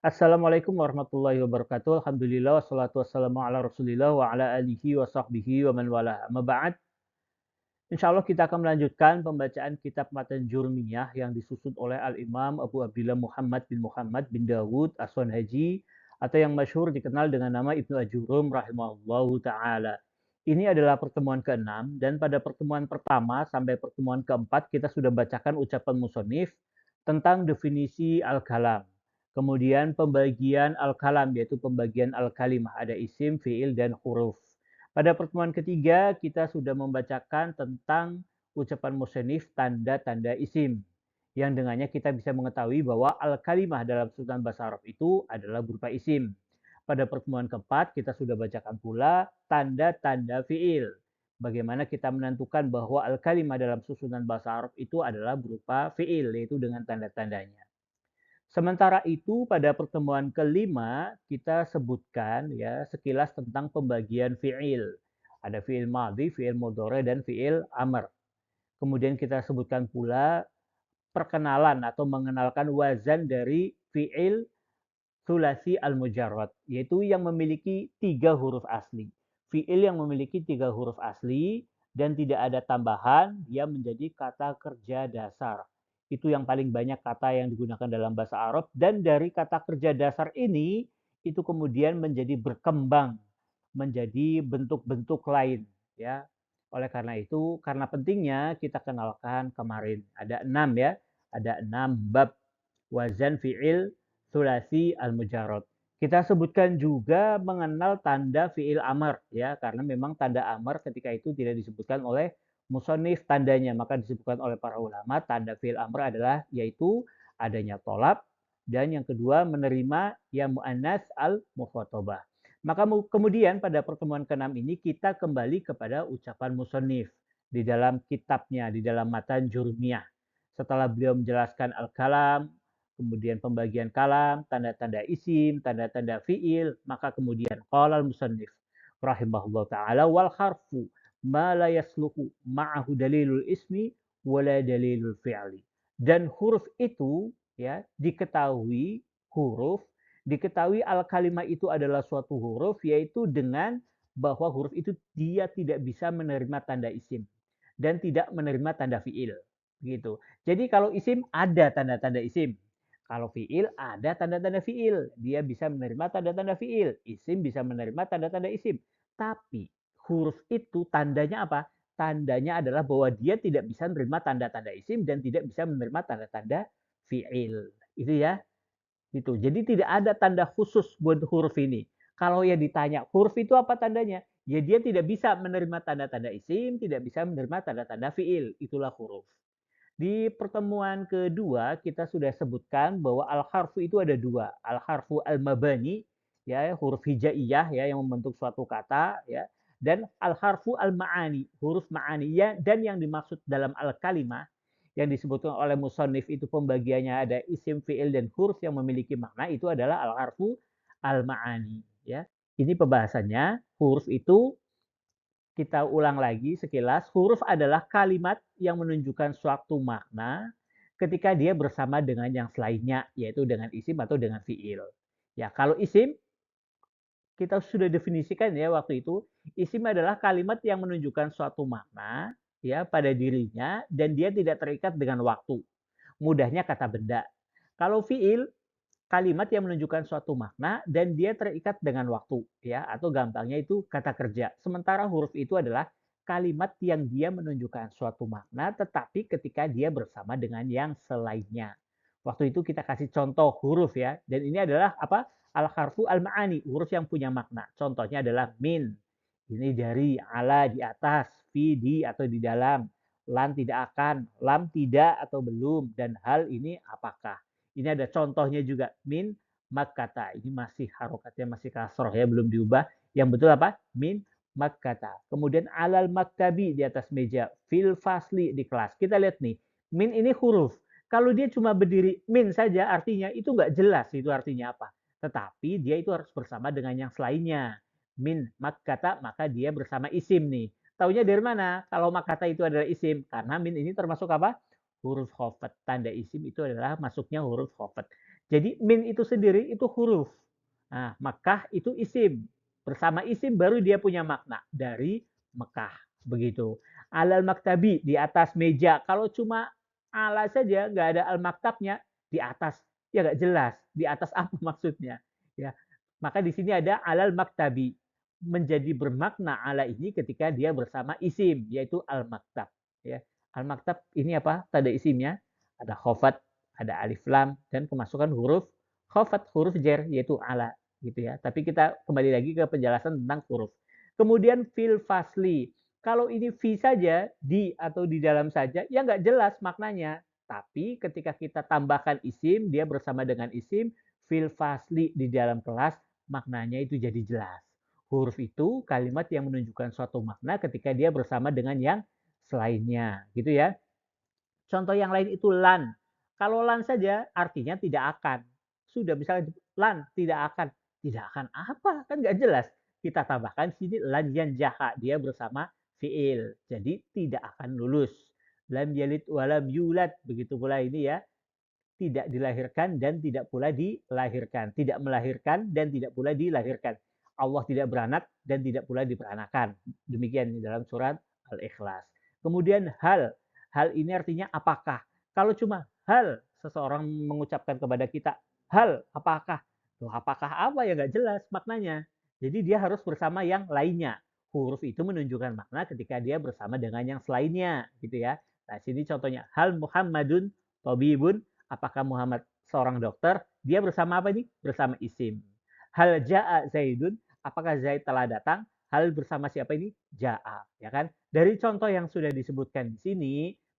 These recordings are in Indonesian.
Assalamualaikum warahmatullahi wabarakatuh. Alhamdulillah wassalatu wassalamu ala Rasulillah wa ala alihi wa sahbihi wa man wala. Amma ba'd. Insyaallah kita akan melanjutkan pembacaan kitab Matan Jurmiyah yang disusun oleh Al-Imam Abu Abdillah Muhammad bin Dawud As-Sunhaji atau yang masyhur dikenal dengan nama Ibnu Ajurum rahimahullahu taala. Ini adalah pertemuan ke-6 dan pada pertemuan pertama sampai pertemuan ke-4 kita sudah bacakan ucapan musonif tentang definisi al-kalam. Kemudian pembagian al-kalam yaitu pembagian al-kalimah ada isim, fiil dan huruf. Pada pertemuan ketiga, kita sudah membacakan tentang ucapan musannif tanda-tanda isim. Yang dengannya kita bisa mengetahui bahwa al-kalimah dalam sultan bahasa Arab itu adalah berupa isim. Pada pertemuan keempat, kita sudah bacakan pula tanda-tanda fiil. Bagaimana kita menentukan bahwa al-kalimah dalam susunan bahasa Arab itu adalah berupa fiil, yaitu dengan tanda-tandanya. Sementara itu pada pertemuan kelima kita sebutkan ya sekilas tentang pembagian fiil. Ada fiil madhi, fiil mudhari dan fiil amr. Kemudian kita sebutkan pula perkenalan atau mengenalkan wazan dari fiil sulasi al-mujarrad, yaitu yang memiliki 3 huruf asli. Fiil yang memiliki 3 huruf asli dan tidak ada tambahan, dia menjadi kata kerja dasar. Itu yang paling banyak kata yang digunakan dalam bahasa Arab dan dari kata kerja dasar ini itu kemudian menjadi berkembang menjadi bentuk-bentuk lain ya. Oleh karena itu, karena pentingnya kita kenalkan kemarin ada 6 ya. Ada 6 bab wazan fiil sulasi al-mujarrad. Kita sebutkan juga mengenal tanda fiil amr ya, karena memang tanda amr ketika itu tidak disebutkan oleh musonif tandanya, maka disebutkan oleh para ulama tanda fiil amr adalah yaitu adanya tolab dan yang kedua menerima yang muannas al-mukhatabah. Maka kemudian pada pertemuan ke-6 ini kita kembali kepada ucapan musonif di dalam kitabnya, di dalam matan Jurmiyah. Setelah beliau menjelaskan al-kalam, kemudian pembagian kalam, tanda-tanda isim, tanda-tanda fiil, maka kemudian qala al-musannif rahimahullah taala wal harfu ma la yasluhu ma'ahu dalilul ismi wala dalilul fi'li. Dan huruf itu ya diketahui al-kalimah itu adalah suatu huruf yaitu dengan bahwa huruf itu dia tidak bisa menerima tanda isim dan tidak menerima tanda fiil gitu. Jadi kalau isim ada tanda-tanda isim. Kalau fiil ada tanda-tanda fiil. Dia bisa menerima tanda-tanda fiil. Isim bisa menerima tanda-tanda isim. Tapi huruf itu tandanya apa? Tandanya adalah bahwa dia tidak bisa menerima tanda-tanda isim dan tidak bisa menerima tanda-tanda fiil. Itu ya. Gitu. Jadi tidak ada tanda khusus buat huruf ini. Kalau ya ditanya, huruf itu apa tandanya? Ya dia tidak bisa menerima tanda-tanda isim, tidak bisa menerima tanda-tanda fiil. Itulah huruf. Di pertemuan kedua kita sudah sebutkan bahwa al-harfu itu ada dua. Al-harfu al-mabani, ya huruf hijaiyah ya yang membentuk suatu kata ya, dan al-harfu al-ma'ani, huruf ma'ani ya, dan yang dimaksud dalam al-kalimah yang disebutkan oleh musonif itu pembagiannya ada isim, fiil dan huruf yang memiliki makna itu adalah al-harfu al-ma'ani ya. Ini pembahasannya. Huruf itu kita ulang lagi sekilas, huruf adalah kalimat yang menunjukkan suatu makna ketika dia bersama dengan yang selainnya, yaitu dengan isim atau dengan fiil. Ya, kalau isim kita sudah definisikan ya waktu itu, isim adalah kalimat yang menunjukkan suatu makna ya pada dirinya dan dia tidak terikat dengan waktu. Mudahnya kata benda. Kalau fiil kalimat yang menunjukkan suatu makna dan dia terikat dengan waktu ya atau gampangnya itu kata kerja. Sementara huruf itu adalah kalimat yang dia menunjukkan suatu makna tetapi ketika dia bersama dengan yang selainnya. Waktu itu kita kasih contoh huruf ya dan ini adalah apa? Al-harfu al-ma'ani, huruf yang punya makna. Contohnya adalah min. Ini dari, ala di atas, fi di atau di dalam, lan tidak akan, lam tidak atau belum dan hal ini apakah. Ini ada contohnya juga min makkata. Ini masih harokatnya masih kasroh ya belum diubah. Yang betul apa? Min makkata. Kemudian alal maktabi di atas meja. Fil fasli di kelas. Kita lihat nih. Min ini huruf. Kalau dia cuma berdiri min saja artinya itu nggak jelas itu artinya apa. Tetapi dia itu harus bersama dengan yang selainnya. Min makkata maka dia bersama isim nih. Taunya dari mana? Kalau makkata itu adalah isim. Karena min ini termasuk apa? Huruf khofat. Tanda isim itu adalah masuknya huruf khofat. Jadi min itu sendiri itu huruf. Nah, Makkah itu isim. Bersama isim baru dia punya makna dari Mekah. Begitu. Alal maktabi di atas meja. Kalau cuma ala saja nggak ada al maktabnya di atas, ya nggak jelas. Di atas apa maksudnya? Ya. Maka di sini ada alal maktabi. Menjadi bermakna ala ini ketika dia bersama isim, yaitu al maktab. Ya. Al maktab ini apa? Tanda isimnya ada khofat, ada alif lam, dan kemasukan huruf khafat, huruf jer, yaitu ala gitu ya. Tapi kita kembali lagi ke penjelasan tentang huruf. Kemudian fil fasli. Kalau ini fi saja, di atau di dalam saja, ya nggak jelas maknanya. Tapi ketika kita tambahkan isim, dia bersama dengan isim, fil fasli di dalam kelas, maknanya itu jadi jelas. Huruf itu kalimat yang menunjukkan suatu makna ketika dia bersama dengan yang selainnya, gitu ya. Contoh yang lain itu lan. Kalau lan saja artinya tidak akan. Sudah misalnya lan tidak akan. Tidak akan apa? Kan nggak jelas. Kita tambahkan sini lan yanjaha. Dia bersama fiil. Jadi tidak akan lulus. Lam yalid walam yulad. Begitu pula ini ya. Tidak dilahirkan dan tidak pula dilahirkan. Tidak melahirkan dan tidak pula dilahirkan. Allah tidak beranak dan tidak pula diperanakan. Demikian dalam surat Al-Ikhlas. Kemudian hal. Hal ini artinya apakah. Kalau cuma hal seseorang mengucapkan kepada kita, hal apakah. Loh, apakah apa ya nggak jelas maknanya. Jadi dia harus bersama yang lainnya. Huruf itu menunjukkan makna ketika dia bersama dengan yang selainnya, gitu ya. Nah, sini contohnya hal Muhammadun tabibun. Apakah Muhammad seorang dokter? Dia bersama apa nih? Bersama isim. Hal ja'a Zaidun, apakah Zaid telah datang? Hal bersama siapa ini? Ja'a, ya kan? Dari contoh yang sudah disebutkan di sini,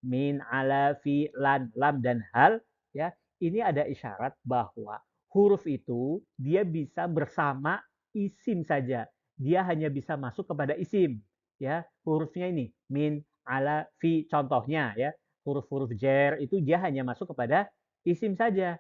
min, ala, fi, lan, lam, dan hal, ya, ini ada isyarat bahwa huruf itu dia bisa bersama isim saja. Dia hanya bisa masuk kepada isim, ya. Hurufnya ini min, ala, fi, contohnya, ya. Huruf-huruf jer itu dia hanya masuk kepada isim saja.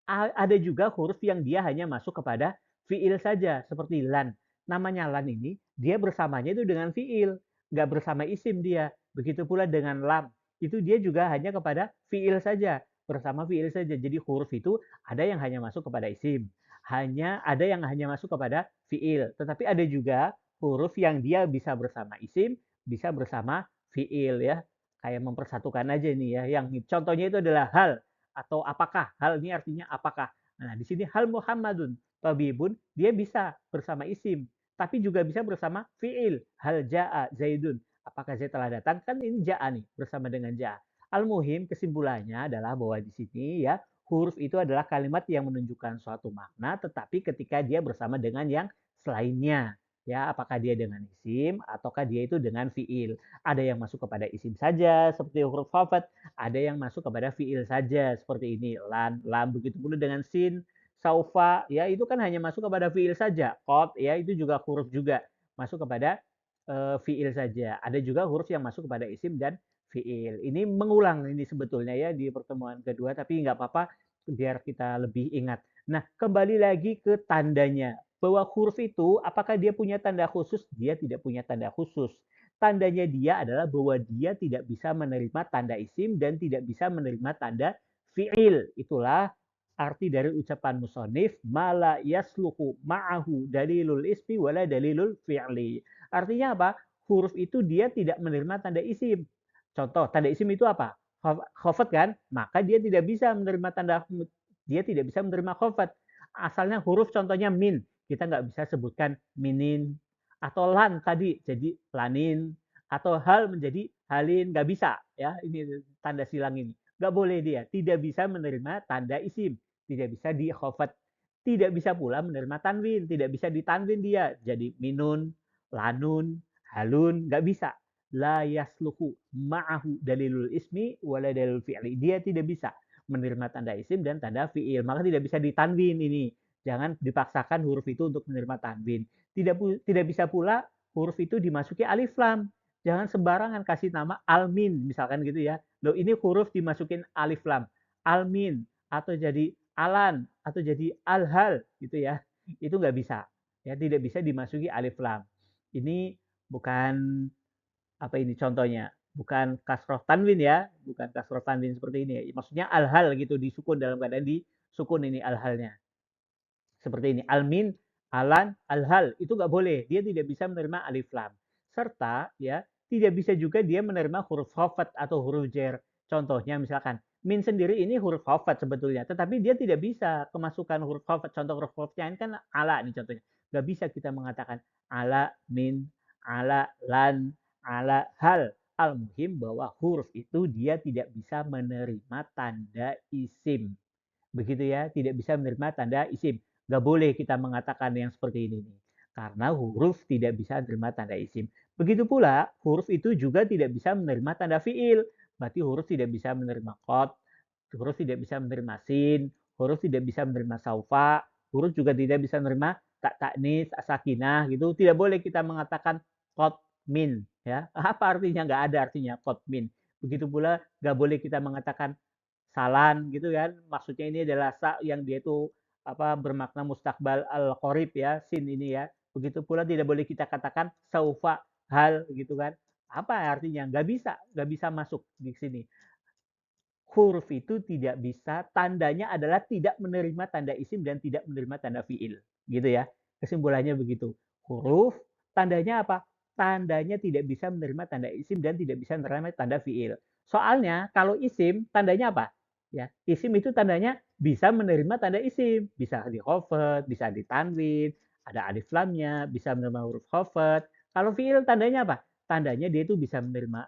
Ada juga huruf yang dia hanya masuk kepada fiil saja, seperti lan. Namanya lan ini, dia bersamanya itu dengan fiil, nggak bersama isim dia. Begitu pula dengan lam, itu dia juga hanya kepada fiil saja, bersama fiil saja. Jadi huruf itu ada yang hanya masuk kepada isim, ada yang hanya masuk kepada fiil. Tetapi ada juga huruf yang dia bisa bersama isim, bisa bersama fiil ya. Kayak mempersatukan aja nih ya. Yang contohnya itu adalah hal atau apakah. Hal ini artinya apakah. Nah, di sini hal Muhammadun tabibun dia bisa bersama isim, tapi juga bisa bersama fiil. Hal ja'a Zaidun. Apakah Zaid telah datang? Kan ini ja'a nih bersama dengan ja'a. Al-muhim kesimpulannya adalah bahwa di sini ya huruf itu adalah kalimat yang menunjukkan suatu makna tetapi ketika dia bersama dengan yang selainnya. Ya, apakah dia dengan isim ataukah dia itu dengan fiil. Ada yang masuk kepada isim saja seperti huruf khafat, ada yang masuk kepada fiil saja seperti ini lan, lam, begitu pula dengan sin, saufa, ya itu kan hanya masuk kepada fiil saja. Qad ya itu juga huruf juga masuk kepada fiil saja. Ada juga huruf yang masuk kepada isim dan fiil. Ini mengulang ini sebetulnya ya di pertemuan kedua tapi nggak apa-apa biar kita lebih ingat. Nah, kembali lagi ke tandanya. Bahwa huruf itu apakah dia punya tanda khusus? Dia tidak punya tanda khusus. Tandanya dia adalah bahwa dia tidak bisa menerima tanda isim dan tidak bisa menerima tanda fi'il. Itulah arti dari ucapan musonif mala yasluhu ma'ahu dalilul ismi wala dalilul fi'li. Artinya apa? Huruf itu dia tidak menerima tanda isim. Contoh, tanda isim itu apa? Khofat kan? Maka dia tidak bisa menerima khofat. Asalnya huruf contohnya min. Kita nggak bisa sebutkan minin atau lan tadi jadi lanin atau hal menjadi halin nggak bisa ya ini tanda silang ini nggak boleh dia tidak bisa menerima tanda isim tidak bisa di khofat tidak bisa pula menerima tanwin tidak bisa ditanwin dia jadi minun lanun halun nggak bisa la yasluhu ma'ahu dalilul ismi wala dalilul fi'li dia tidak bisa menerima tanda isim dan tanda fi'il maka tidak bisa ditanwin ini jangan dipaksakan huruf itu untuk menerima tanwin tidak bisa pula huruf itu dimasuki alif lam. Jangan sembarangan kasih nama almin misalkan gitu ya. Loh ini huruf dimasukin alif lam. Almin atau jadi alan atau jadi alhal gitu ya. Itu nggak bisa. Ya tidak bisa dimasuki alif lam. Ini bukan apa ini contohnya? Bukan kasroh tanwin ya, bukan kasroh tanwin seperti ini. Maksudnya alhal gitu disukun dalam keadaan sukun ini al-halnya. Seperti ini, almin, alan, al-hal, itu nggak boleh. Dia tidak bisa menerima alif lam. Serta ya, tidak bisa juga dia menerima huruf khafat atau huruf jar. Contohnya misalkan, min sendiri ini huruf khafat sebetulnya, tetapi dia tidak bisa kemasukan huruf khafat. Contoh huruf khafatnya ini kan ala nih contohnya. Nggak bisa kita mengatakan ala, min, ala, lan, ala, hal. Al-muhim bahwa huruf itu dia tidak bisa menerima tanda isim. Begitu ya, tidak bisa menerima tanda isim. Nggak boleh kita mengatakan yang seperti ini nih. Karena huruf tidak bisa menerima tanda isim. Begitu pula huruf itu juga tidak bisa menerima tanda fiil. Berarti huruf tidak bisa menerima qad, huruf tidak bisa menerima sin, huruf tidak bisa menerima saufa, huruf juga tidak bisa menerima tak taknis, sakinah gitu. Tidak boleh kita mengatakan qad min ya. Apa artinya? Nggak ada artinya qad min. Begitu pula nggak boleh kita mengatakan salan gitu kan. Maksudnya ini adalah sa yang dia itu apa bermakna mustakbal al qorib ya, sin ini ya. Begitu pula tidak boleh kita katakan saufa hal gitu kan. Apa artinya? Nggak bisa masuk di sini. Huruf itu tidak bisa, tandanya adalah tidak menerima tanda isim dan tidak menerima tanda fiil. Gitu ya. Kesimpulannya begitu. Huruf, tandanya apa? Tandanya tidak bisa menerima tanda isim dan tidak bisa menerima tanda fiil. Soalnya kalau isim, tandanya apa? Ya, isim itu tandanya bisa menerima tanda isim. Bisa di khofat, bisa di tanwin, ada alif lamnya, bisa menerima huruf khofat. Kalau fiil tandanya apa? Tandanya dia itu bisa menerima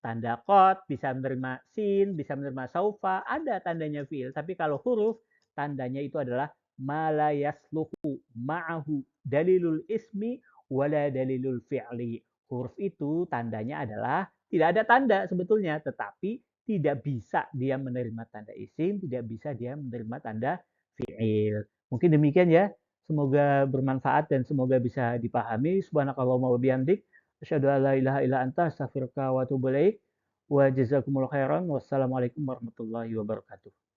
tanda kot, bisa menerima sin, bisa menerima saufa, ada tandanya fiil. Tapi kalau huruf, tandanya itu adalah malayasluhu ma'ahu dalilul ismi wala dalilul fi'li. Huruf itu tandanya adalah tidak ada tanda sebetulnya, tetapi tidak bisa dia menerima tanda isim, tidak bisa dia menerima tanda fi'il. Mungkin demikian ya. Semoga bermanfaat dan semoga bisa dipahami. Subhanakallahumma wa bihamdik. Asyhadu an la ilaha illa anta astaghfiruka wa atubu ilaik. Wa jazakumullahu khairan. Wassalamualaikum warahmatullahi wabarakatuh.